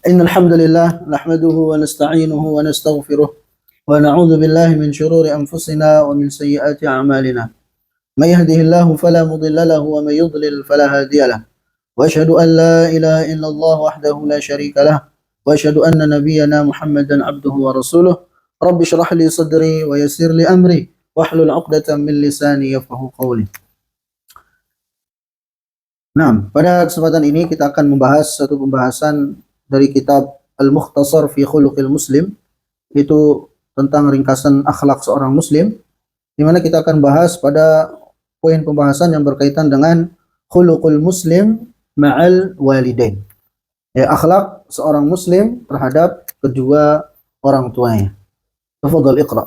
إن الحمد لله نحمده ونستعينه ونستغفره ونعوذ بالله من شرور أنفسنا ومن سيئات أعمالنا. من يهده الله فلا مضل له ومن يضلل فلا هادي له. وأشهد أن لا إله إلا الله وحده لا شريك له وأشهد أن نبينا محمدا عبده ورسوله. رب اشرح لي صدري ويسر لي أمري واحلل عقدة من لساني يفقهوا قولي. Nah, pada kesempatan ini kita akan membahas satu pembahasan dari kitab Al-Mukhtasar fi Khuluqil Muslim, itu tentang ringkasan akhlak seorang muslim, di mana kita akan bahas pada poin pembahasan yang berkaitan dengan khuluqul muslim ma'al walidain. Ya, akhlak seorang muslim terhadap kedua orang tuanya. Tafadhal iqra.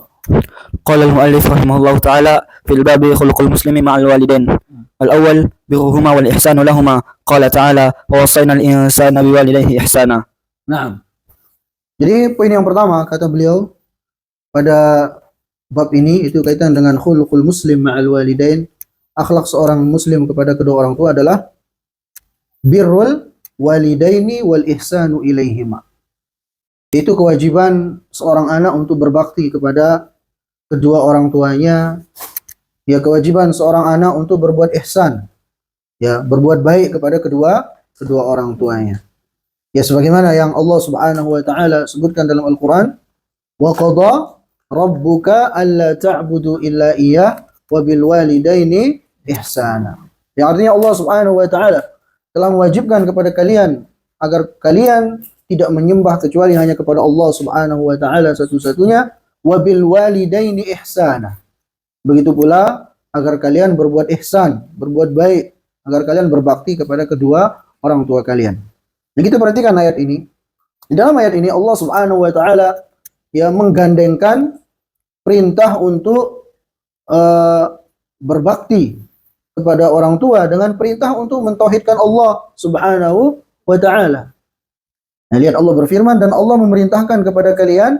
قال المؤلف رحمه الله تعالى في الباب خلق المسلم مع الوالدين. الأول برهما والإحسان لهما. قال تعالى ووصينا الإنسان بوالديه إحسانا. Nah, jadi poin yang pertama kata beliau pada bab ini itu kaitan dengan khuluqul muslim ma'al walidain. Akhlak seorang muslim kepada kedua orang tua adalah birrul walidaini wal ihsanu ilaihima. Itu kewajiban seorang anak untuk berbakti kepada kedua orang tuanya. Ya, kewajiban seorang anak untuk berbuat ihsan, ya, berbuat baik kepada kedua orang tuanya. Ya, sebagaimana yang Allah Subhanahu wa taala sebutkan dalam Al-Qur'an, wa qada rabbuka alla ta'budu illa iyyah wa bil walidaini ihsana. Yang artinya Allah Subhanahu wa taala telah mewajibkan kepada kalian agar kalian tidak menyembah kecuali hanya kepada Allah Subhanahu wa taala satu-satunya, wa bil walidaini ihsana. Begitu pula agar kalian berbuat ihsan, berbuat baik, agar kalian berbakti kepada kedua orang tua kalian. Nah, kita perhatikan ayat ini. Di dalam ayat ini Allah Subhanahu wa taala yang menggandengkan perintah untuk berbakti kepada orang tua dengan perintah untuk mentauhidkan Allah Subhanahu wa taala. Nah, lihat Allah berfirman, dan Allah memerintahkan kepada kalian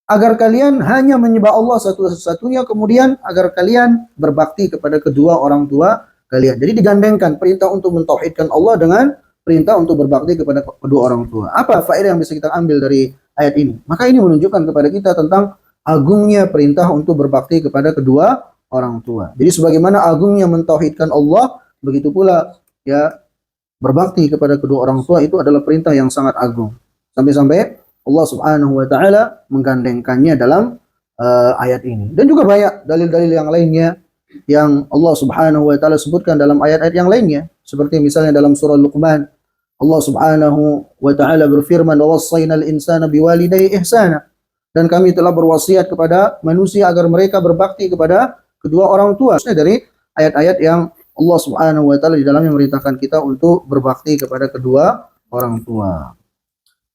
agar kalian hanya menyembah Allah satu-satunya, kemudian agar kalian berbakti kepada kedua orang tua kalian. Jadi digandengkan perintah untuk mentauhidkan Allah dengan perintah untuk berbakti kepada kedua orang tua. Apa faedah yang bisa kita ambil dari ayat ini? Maka ini menunjukkan kepada kita tentang agungnya perintah untuk berbakti kepada kedua orang tua. Jadi sebagaimana agungnya mentauhidkan Allah, begitu pula ya berbakti kepada kedua orang tua itu adalah perintah yang sangat agung. Sampai-sampai Allah Subhanahu wa taala menggandengkannya dalam ayat ini. Dan juga banyak dalil-dalil yang lainnya yang Allah Subhanahu wa taala sebutkan dalam ayat-ayat yang lainnya. Seperti misalnya dalam surah Luqman, Allah Subhanahu wa taala berfirman, "Wa wassaynal insana biwalidayhi ihsana." Dan kami telah berwasiat kepada manusia agar mereka berbakti kepada kedua orang tua. Dari ayat-ayat yang Allah Subhanahu wa taala di dalamnya memerintahkan kita untuk berbakti kepada kedua orang tua.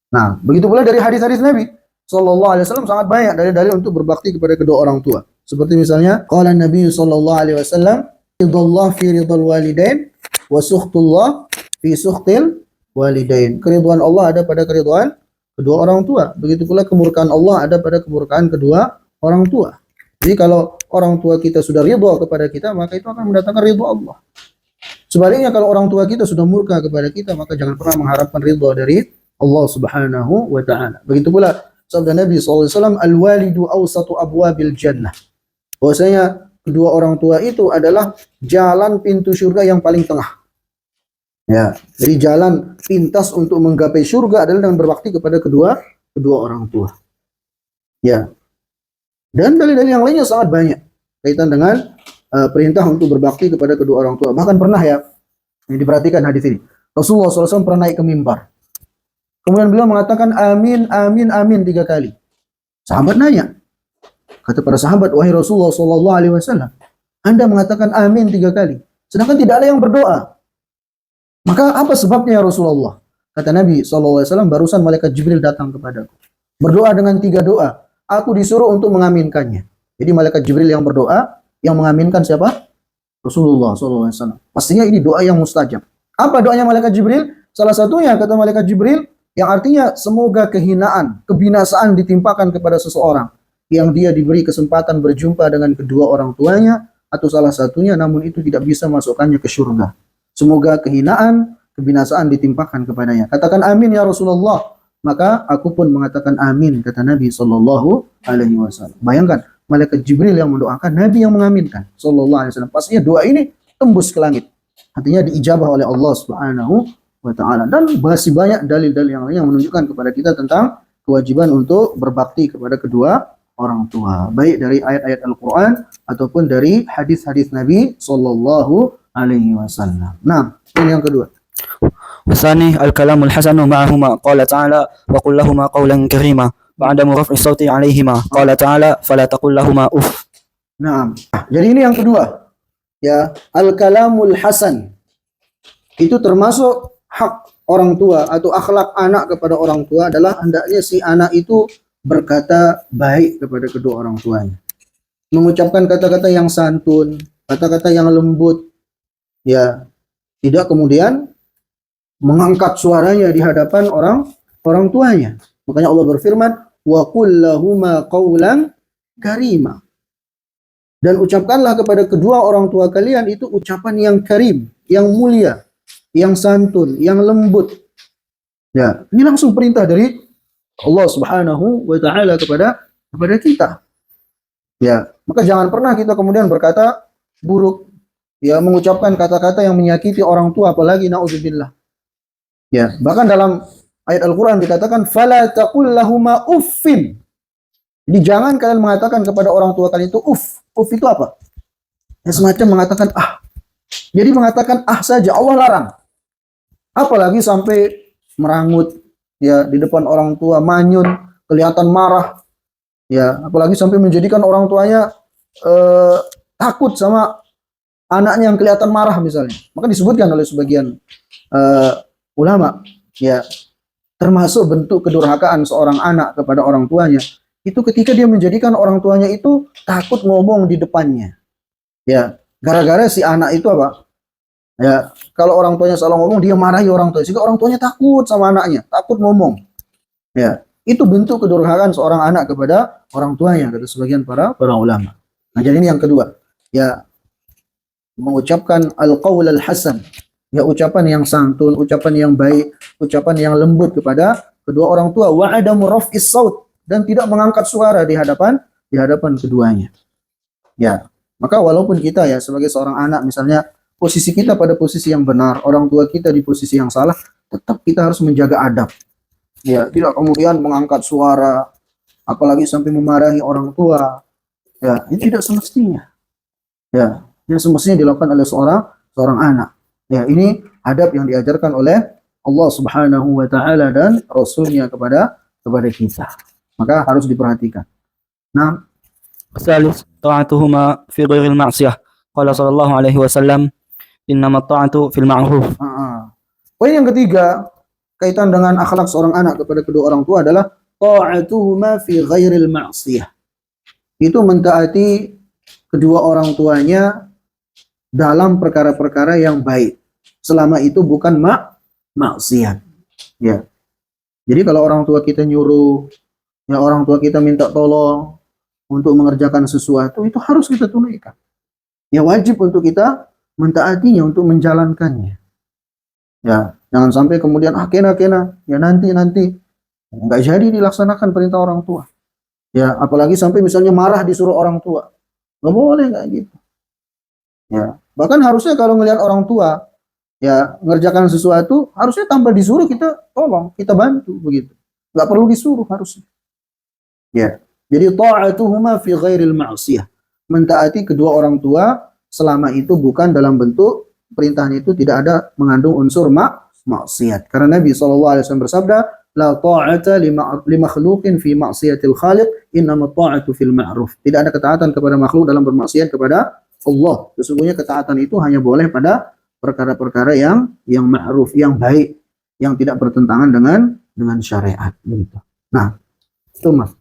Nah, begitu pula dari hadis-hadis Nabi sallallahu alaihi wasallam sangat banyak dalil-dalil untuk berbakti kepada kedua orang tua. Seperti misalnya qala Nabi sallallahu alaihi wasallam, "Ridallah fi ridal walidain wa sukhtullah fi sukhtil walidain." Keridhaan Allah ada pada keridhaan kedua orang tua. Begitu pula kemurkaan Allah ada pada kemurkaan kedua orang tua. Jadi kalau orang tua kita sudah ridha kepada kita, maka itu akan mendatangkan ridha Allah. Sebaliknya kalau orang tua kita sudah murka kepada kita, maka jangan pernah mengharapkan ridha dari Allah Subhanahu wa taala. Begitu pula sabda Nabi SAW, al-walidu awsatu abwabil jannah. Bahwasanya kedua orang tua itu adalah jalan pintu surga yang paling tengah. Ya, jadi jalan pintas untuk menggapai surga adalah dengan berbakti kepada kedua orang tua. Ya. Dan dalil-dalil yang lainnya sangat banyak kaitan dengan perintah untuk berbakti kepada kedua orang tua. Bahkan pernah ya, ini diperhatikan hadis ini. Rasulullah SAW pernah naik ke mimbar. Kemudian beliau mengatakan amin, amin, amin 3 kali. Sahabat nanya, kata para sahabat, wahai Rasulullah SAW, Anda mengatakan amin 3 kali, sedangkan tidak ada yang berdoa. Maka apa sebabnya ya Rasulullah? Kata Nabi SAW, barusan malaikat Jibril datang kepadaku, berdoa dengan 3 doa. Aku disuruh untuk mengaminkannya. Jadi malaikat Jibril yang berdoa, yang mengaminkan siapa? Rasulullah SAW. Pastinya ini doa yang mustajab. Apa doanya malaikat Jibril? Salah satunya kata malaikat Jibril, yang artinya semoga kehinaan, kebinasaan ditimpakan kepada seseorang yang dia diberi kesempatan berjumpa dengan kedua orang tuanya atau salah satunya, namun itu tidak bisa masukkannya ke surga. Semoga kehinaan, kebinasaan ditimpakan kepadanya. Katakan amin ya Rasulullah. maka aku pun mengatakan amin, kata Nabi sallallahu alaihi wasallam. Bayangkan, malaikat Jibril yang mendoakan, Nabi yang mengaminkan sallallahu alaihi wasallam. Pastinya doa ini tembus ke langit. Artinya diijabah oleh Allah Subhanahu wa taala. Dan masih banyak dalil-dalil yang lain yang menunjukkan kepada kita tentang kewajiban untuk berbakti kepada kedua orang tua, baik dari ayat-ayat Al-Qur'an ataupun dari hadis-hadis Nabi sallallahu alaihi wasallam. Nah, ini yang kedua. والثاني الكلام الحسن معهما قال تعالى وقل لهما قولا كريما وعدم رفع الصوت عليهما قال تعالى فلا تقل لهما أف. Nah, jadi ini yang kedua. Ya, al-kalamul hasan. Itu termasuk hak orang tua atau akhlak anak kepada orang tua adalah hendaknya si anak itu berkata baik kepada kedua orang tuanya. Mengucapkan kata-kata yang santun, kata-kata yang lembut. Ya, tidak kemudian mengangkat suaranya di hadapan orang tuanya. Makanya Allah berfirman, wa qul lahuma qawlan karima. Dan ucapkanlah kepada kedua orang tua kalian itu ucapan yang karim, yang mulia, yang santun, yang lembut. Ya, ini langsung perintah dari Allah Subhanahu wa taala kepada kita. Ya, maka jangan pernah kita kemudian berkata buruk, ya, mengucapkan kata-kata yang menyakiti orang tua, apalagi naudzubillah. Ya, bahkan dalam ayat Al-Qur'an dikatakan fala taqul lahuma uffin. Jadi jangan kalian mengatakan kepada orang tua kalian itu uff. Uff itu apa? Ya, semacam mengatakan ah. Jadi mengatakan ah saja, Allah larang. Apalagi sampai merangut ya di depan orang tua, manyun, kelihatan marah. Ya, apalagi sampai menjadikan orang tuanya takut sama anaknya yang kelihatan marah misalnya. Maka disebutkan oleh sebagian ulama, ya, termasuk bentuk kedurhakaan seorang anak kepada orang tuanya itu ketika dia menjadikan orang tuanya itu takut ngomong di depannya. Ya, gara-gara si anak itu apa? Ya, kalau orang tuanya salah ngomong dia marahi orang tua, sehingga orang tuanya takut sama anaknya, takut ngomong. Ya, itu bentuk kedurhakaan seorang anak kepada orang tuanya kata sebagian para ulama. Nah, jadi ini yang kedua. Ya, mengucapkan al-qaul al-hasan. Ya, ucapan yang santun, ucapan yang baik, ucapan yang lembut kepada kedua orang tua. Wa adamu raf'is saut, dan tidak mengangkat suara di hadapan keduanya. Ya, maka walaupun kita ya sebagai seorang anak misalnya posisi kita pada posisi yang benar, orang tua kita di posisi yang salah, tetap kita harus menjaga adab. Ya, tidak kemudian mengangkat suara, apalagi sampai memarahi orang tua. Ya, ini tidak semestinya. Ya, yang semestinya dilakukan oleh seorang anak. Ya, ini adab yang diajarkan oleh Allah Subhanahu wa taala dan Rasulnya kepada kita. Maka harus diperhatikan. Nah, الثالث طاعتهما في غير المعصية قال صلى الله عليه وسلم إنما الطاعة في المعروف. Poin yang ketiga kaitan dengan akhlak seorang anak kepada kedua orang tua adalah ta'atuhuma fi ghairil ma'siyah. Itu mentaati kedua orang tuanya dalam perkara-perkara yang baik, selama itu bukan maksiat. Ya. Jadi kalau orang tua kita nyuruh, ya orang tua kita minta tolong untuk mengerjakan sesuatu, itu harus kita tunaikan. Ya, wajib untuk kita mentaatinya, untuk menjalankannya. Ya, jangan sampai kemudian kena, ya nanti nggak jadi dilaksanakan perintah orang tua. Ya, apalagi sampai misalnya marah disuruh orang tua, nggak boleh nggak gitu. Ya, bahkan harusnya kalau melihat orang tua ya mengerjakan sesuatu, harusnya tanpa disuruh kita tolong, kita bantu begitu. Nggak perlu disuruh harusnya. Ya, jadi ta'atuhuma fi ghairil ma'siyah, mentaati kedua orang tua selama itu bukan dalam bentuk perintahnya itu tidak ada mengandung unsur maksiat. Karena Nabi SAW bersabda, la ta'ata li makhluqin fi ma'siyatil khaliq, innama ta'atu fil ma'ruf. Tidak ada ketaatan kepada makhluk dalam bermaksiat kepada Allah. Sesungguhnya ketaatan itu hanya boleh pada perkara-perkara yang ma'ruf, yang baik, yang tidak bertentangan dengan syariat gitu. Nah, itu Mas.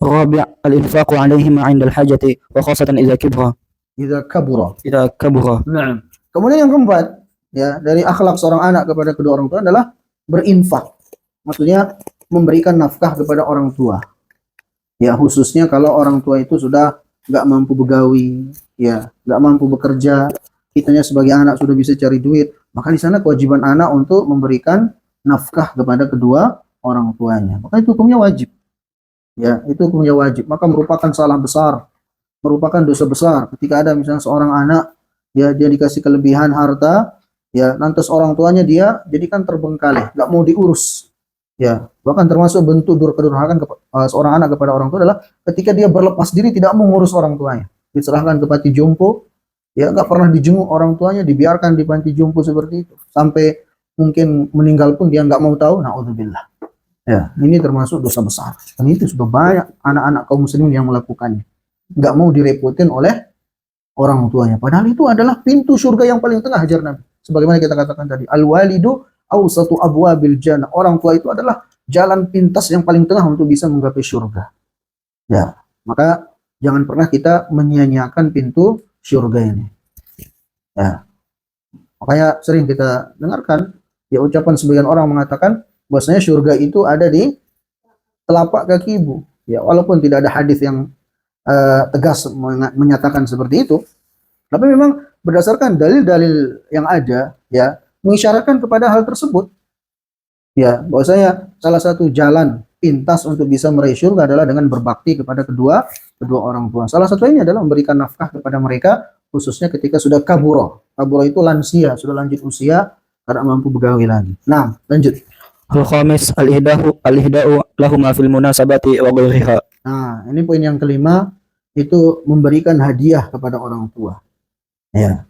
الرابع الإنفاق عليهما عند الحاجة وخاصة إذا كبر. Idza kabura. Nah. Kemudian yang keempat, ya, dari akhlak seorang anak kepada kedua orang tua adalah berinfak. Maksudnya memberikan nafkah kepada orang tua. Ya, khususnya kalau orang tua itu sudah nggak mampu begawi, ya, nggak mampu bekerja, kitanya sebagai anak sudah bisa cari duit, maka di sana kewajiban anak untuk memberikan nafkah kepada kedua orang tuanya. Maka itu hukumnya wajib. Ya, itu hukumnya wajib. Maka merupakan salah besar, merupakan dosa besar ketika ada misalnya seorang anak, ya dia dikasih kelebihan harta, ya lantas orang tuanya dia jadikan terbengkalai, nggak mau diurus. Ya, bahkan termasuk bentuk kedurhakaan seorang anak kepada orang tua adalah ketika dia berlepas diri tidak mau ngurus orang tuanya, diserahkan ke panti jompo, ya nggak pernah dijenguk orang tuanya, dibiarkan di panti jompo seperti itu sampai mungkin meninggal pun dia nggak mau tahu. Naudzubillah. Ya, ini termasuk dosa besar. Dan itu sudah banyak anak-anak kaum muslimin yang melakukannya. Nggak mau direpotin oleh orang tuanya. Padahal itu adalah pintu surga yang paling tengah, ajar Nabi. Sebagaimana kita katakan tadi, al-walidu awsatu abwabil jannah. Orang tua itu adalah jalan pintas yang paling tengah untuk bisa menggapai surga. Ya, maka jangan pernah kita menyia-nyiakan pintu surga ini. Ya. Makanya sering kita dengarkan ya ucapan sebagian orang mengatakan bahwasanya surga itu ada di telapak kaki ibu. Ya, walaupun tidak ada hadis yang tegas menyatakan seperti itu, tapi memang berdasarkan dalil-dalil yang ada, ya mengisyaratkan kepada hal tersebut. Ya, bahwasanya salah satu jalan pintas untuk bisa meraih surga adalah dengan berbakti kepada kedua orang tua. Salah satunya adalah memberikan nafkah kepada mereka, khususnya ketika sudah kaburo. Kaburo itu lansia, sudah lanjut usia, tidak mampu begawi lagi. Nah, lanjut. Al-khamis al-ihda'u lahuma fil munasabati wa ghairiha. Nah, ini poin yang kelima, itu memberikan hadiah kepada orang tua. Ya.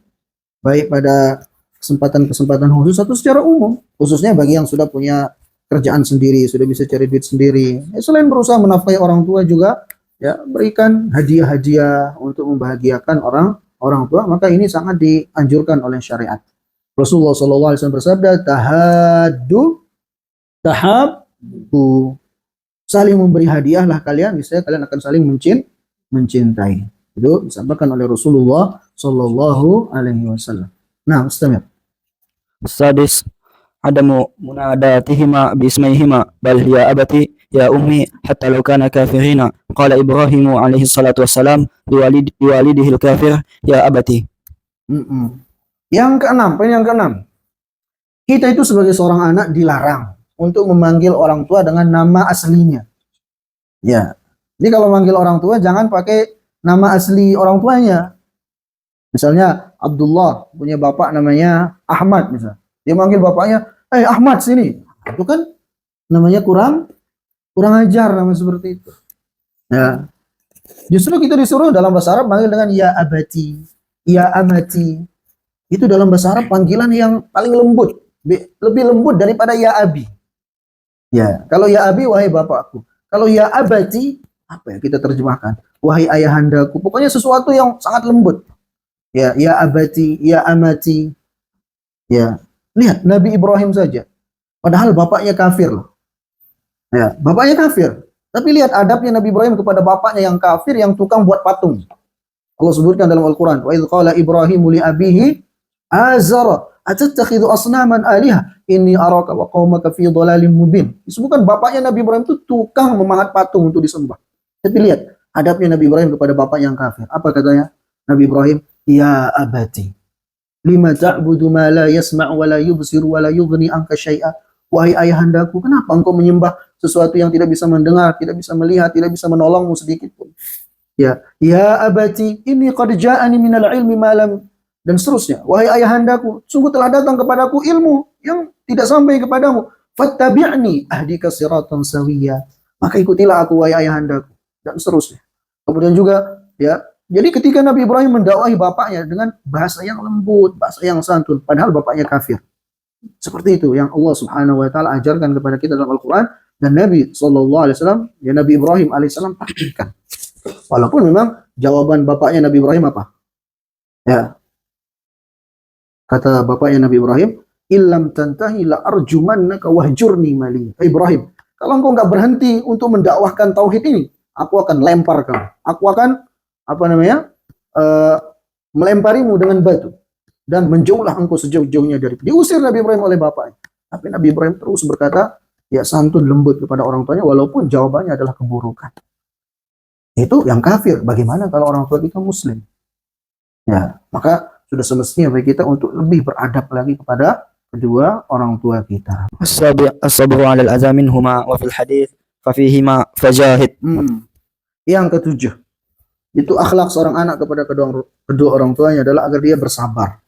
Baik pada kesempatan-kesempatan khusus atau secara umum, khususnya bagi yang sudah punya kerjaan sendiri, sudah bisa cari duit sendiri. Ya, selain berusaha menafkahi orang tua juga ya berikan hadiah-hadiah untuk membahagiakan orang tua, maka ini sangat dianjurkan oleh syariat. Rasulullah SAW bersabda, tahabbu, saling memberi hadiahlah kalian, misalnya kalian akan saling mencintai. Itu disampaikan oleh Rasulullah Sallallahu Alaihi Wasallam. Nah, mustamir. Sadis adamu munadatihima bismaihima bal ya abati ya ummi hatta law kana kafirina. Qala Ibrahim alaihi salatu wassalam liwalidihi al-kafir ya abati. Yang keenam, poin yang keenam. Kita itu sebagai seorang anak dilarang untuk memanggil orang tua dengan nama aslinya. Ya. Jadi kalau manggil orang tua jangan pakai nama asli orang tuanya. Misalnya Abdullah punya bapak namanya Ahmad misalnya. Dia manggil bapaknya, Ahmad sini." Itu kan namanya kurang ajar nama seperti itu. Ya. Justru kita disuruh dalam bahasa Arab manggil dengan ya abati, ya amati. Itu dalam bahasa Arab panggilan yang paling lembut, lebih lembut daripada ya abi. Ya, kalau ya abi wahai bapakku. Kalau ya abati, apa ya kita terjemahkan? Wahai ayahandaku. Pokoknya sesuatu yang sangat lembut. Ya abati, ya amati. Ya, lihat Nabi Ibrahim saja. Padahal bapaknya kafir loh. Ya, bapaknya kafir. Tapi lihat adabnya Nabi Ibrahim kepada bapaknya yang kafir, yang tukang buat patung. Allah sebutkan dalam Al-Quran, wa idh qala Ibrahimu li abihi azara atattakhidhu asnaman aliha inni araka wa qaumaka fi dhalalim mubin. Disebutkan bapaknya Nabi Ibrahim itu tukang memahat patung untuk disembah. Tapi lihat adabnya Nabi Ibrahim kepada bapak yang kafir. Apa katanya Nabi Ibrahim? Ya abati, lima ta'budu ma la yasma' wa la yubsiru wa la yughni anka syai'a. Wahai ayahandaku, kenapa engkau menyembah sesuatu yang tidak bisa mendengar, tidak bisa melihat, tidak bisa menolongmu sedikit pun? Ya abati, ini qad ja'ani minal ilmi ma lam, dan seterusnya. Wahai ayahandaku, sungguh telah datang kepadaku ilmu yang tidak sampai kepadamu. Fattabi'ni ahdika siratan sawiyya. Maka ikutilah aku wahai ayahandaku, dan seterusnya. Kemudian juga ya, jadi ketika Nabi Ibrahim mendakwahi bapaknya dengan bahasa yang lembut, bahasa yang santun, padahal bapaknya kafir. Seperti itu yang Allah Subhanahu wa taala ajarkan kepada kita dalam Al-Qur'an, dan Nabi sallallahu alaihi wasallam, ya Nabi Ibrahim alaihissalam praktikkan. Walaupun memang jawaban bapaknya Nabi Ibrahim apa? Ya. Kata bapaknya Nabi Ibrahim, "Illam tantahi la arjumannaka wahjurni mali." Ibrahim, kalau engkau enggak berhenti untuk mendakwahkan tauhid ini, aku akan lempar kamu. Aku akan melemparimu dengan batu dan menjauhlah engkau sejauh-jauhnya dari. Diusir Nabi Ibrahim oleh bapaknya. Tapi Nabi Ibrahim terus berkata, ya santun lembut kepada orang tuanya walaupun jawabannya adalah keburukan. Itu yang kafir. Bagaimana kalau orang tua kita muslim? Ya, maka sudah semestinya bagi kita untuk lebih beradab lagi kepada kedua orang tua kita. الصبر على الأذى منهما وفي الحديث ففيهما فجاهد. Yang ketujuh, itu akhlak seorang anak kepada kedua orang tuanya adalah agar dia bersabar.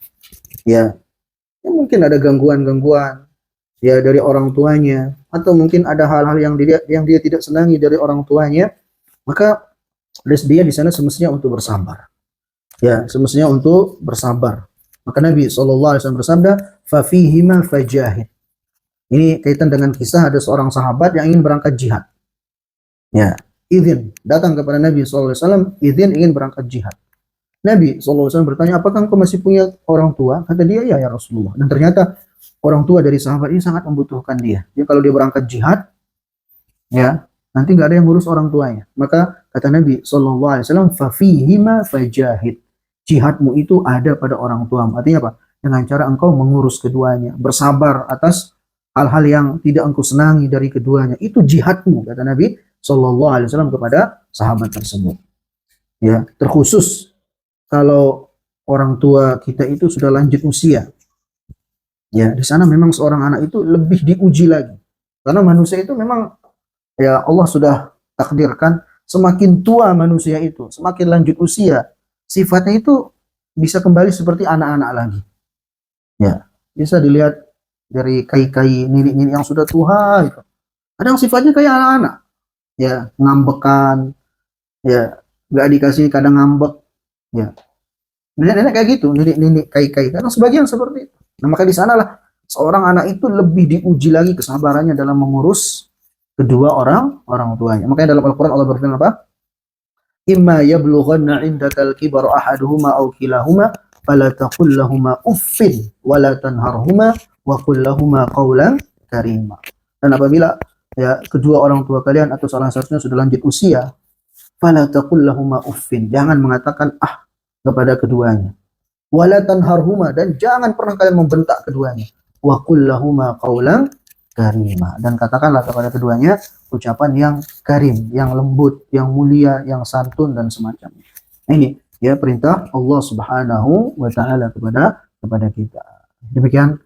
Ya, mungkin ada gangguan-gangguan ya dari orang tuanya, atau mungkin ada hal-hal yang dia tidak senangi dari orang tuanya, maka dia di sana semestinya untuk bersabar. Ya, semestinya untuk bersabar. Maka Nabi SAW bersabda, "Fafihima fajahid." Ini kaitan dengan kisah ada seorang sahabat yang ingin berangkat jihad. Ya, izin datang kepada Nabi SAW, izin ingin berangkat jihad. Nabi SAW bertanya, apakah engkau masih punya orang tua? Kata dia, ya Rasulullah. Dan ternyata orang tua dari sahabat ini sangat membutuhkan dia. Jadi kalau dia berangkat jihad, ya nanti nggak ada yang ngurus orang tuanya. Maka kata Nabi SAW, "Fafihima fajahid." Jihadmu itu ada pada orang tuamu. Artinya apa? Dengan cara engkau mengurus keduanya, bersabar atas hal-hal yang tidak engkau senangi dari keduanya. Itu jihadmu, kata Nabi SAW kepada sahabat tersebut. Ya, terkhusus kalau orang tua kita itu sudah lanjut usia. Ya, di sana memang seorang anak itu lebih diuji lagi. Karena manusia itu memang ya Allah sudah takdirkan semakin tua manusia itu, semakin lanjut usia, sifatnya itu bisa kembali seperti anak-anak lagi. Ya, bisa dilihat dari kai-kai nenek-nenek yang sudah tua itu. Kadang sifatnya kayak anak-anak. Ya, ngambekan. Ya, nggak dikasih kadang ngambek. Ya. Nenek-nenek kayak gitu, nenek-nenek kai-kai. Karena sebagian seperti itu. Nah, maka di sanalah seorang anak itu lebih diuji lagi kesabarannya dalam mengurus kedua orang tuanya. Makanya dalam Al-Qur'an Allah berfirman apa? "Imma yablughanna 'indakal kibar ahaduhuma aw kilahuma fala taqul lahumā uffin wa la tanharhuma wa qul lahumā qawlan karima." Dan apabila ya kedua orang tua kalian atau salah satunya sudah lanjut usia, fala taqul lahumā uffin, jangan mengatakan kepada keduanya. Wala tanharhuma, dan jangan pernah kalian membentak keduanya. Wa qul lahumā qawlan karima, dan katakanlah kepada keduanya ucapan yang karim, yang lembut, yang mulia, yang santun dan semacamnya. Ini ya perintah Allah Subhanahu wa taala kepada kita. Demikian,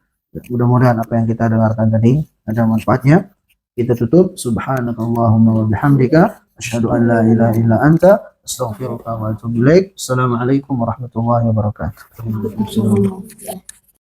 mudah-mudahan apa yang kita dengarkan tadi ada manfaatnya. Kita tutup, subhanakallahumma wa bihamdika asyhadu an la ilaha illa anta astaghfiruka wa atubu ilaik. Assalamualaikum warahmatullahi wabarakatuh.